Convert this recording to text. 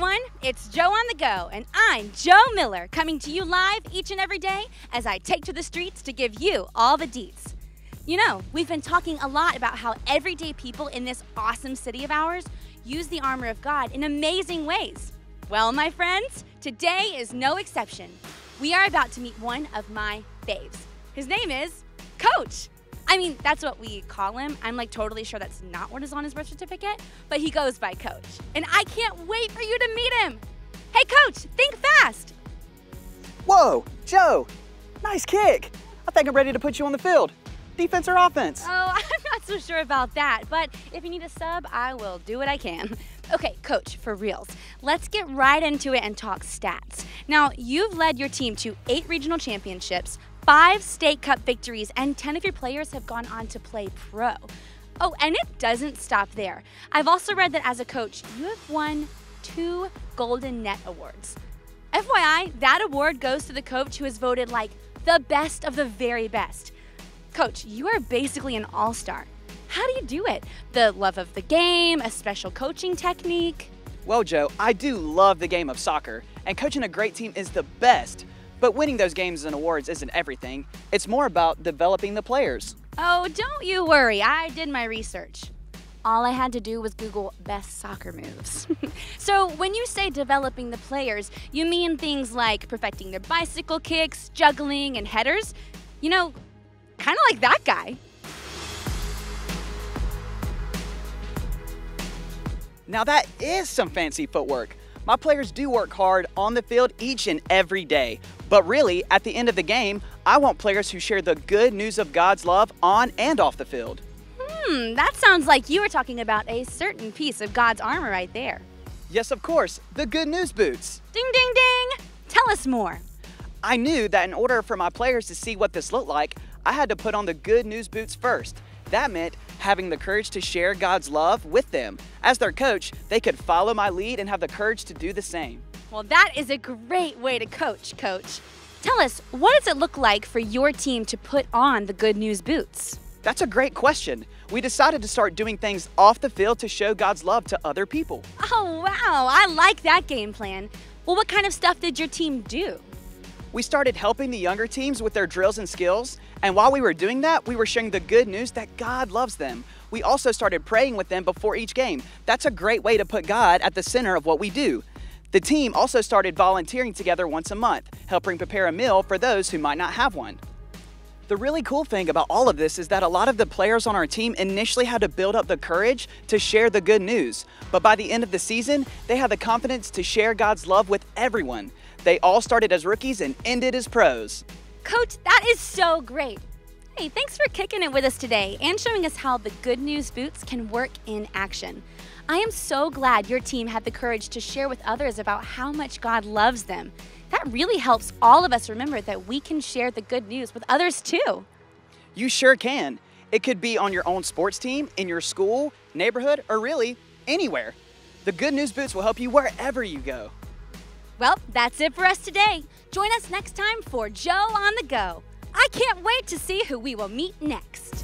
everyone, it's Joe on the Go, and I'm Joe Miller, coming to you live each and every day as I take to the streets to give you all the deets. You know, we've been talking a lot about how everyday people in this awesome city of ours use the armor of God in amazing ways. Well, my friends, today is no exception. We are about to meet one of my faves. His name is Coach. I mean, that's what we call him. I'm like totally sure that's not what is on his birth certificate, but he goes by Coach. And I can't wait for you to meet him. Hey, Coach, think fast. Whoa, Joe, nice kick. I think I'm ready to put you on the field. Defense or offense? Oh, I'm not so sure about that, but if you need a sub, I will do what I can. Okay, Coach, for reals, let's get right into it and talk stats. Now, you've led your team to 8 regional championships, 5 state cup victories, and 10 of your players have gone on to play pro. Oh, and it doesn't stop there. I've also read that as a coach, you have won 2 Golden Net Awards. FYI, that award goes to the coach who is voted like the best of the very best. Coach, you are basically an all-star. How do you do it? The love of the game, a special coaching technique? Well, Joe, I do love the game of soccer, and coaching a great team is the best. But winning those games and awards isn't everything. It's more about developing the players. Oh, don't you worry. I did my research. All I had to do was Google best soccer moves. So when you say developing the players, you mean things like perfecting their bicycle kicks, juggling, and headers? You know, kind of like that guy. Now that is some fancy footwork. My players do work hard on the field each and every day. But really, at the end of the game, I want players who share the good news of God's love on and off the field. That sounds like you were talking about a certain piece of God's armor right there. Yes, of course, the good news boots. Ding, ding, ding! Tell us more. I knew that in order for my players to see what this looked like, I had to put on the good news boots first. That meant having the courage to share God's love with them. As their coach, they could follow my lead and have the courage to do the same. Well, that is a great way to coach, Coach. Tell us, what does it look like for your team to put on the good news boots? That's a great question. We decided to start doing things off the field to show God's love to other people. Oh, wow, I like that game plan. Well, what kind of stuff did your team do? We started helping the younger teams with their drills and skills, and while we were doing that, we were sharing the good news that God loves them. We also started praying with them before each game. That's a great way to put God at the center of what we do. The team also started volunteering together once a month, helping prepare a meal for those who might not have one. The really cool thing about all of this is that a lot of the players on our team initially had to build up the courage to share the good news, but by the end of the season, they had the confidence to share God's love with everyone. They all started as rookies and ended as pros. Coach, that is so great. Hey, thanks for kicking it with us today and showing us how the good news boots can work in action. I am so glad your team had the courage to share with others about how much God loves them. That really helps all of us remember that we can share the good news with others too. You sure can. It could be on your own sports team, in your school, neighborhood, or really anywhere. The good news boots will help you wherever you go. Well, that's it for us today. Join us next time for Joe on the Go. I can't wait to see who we will meet next.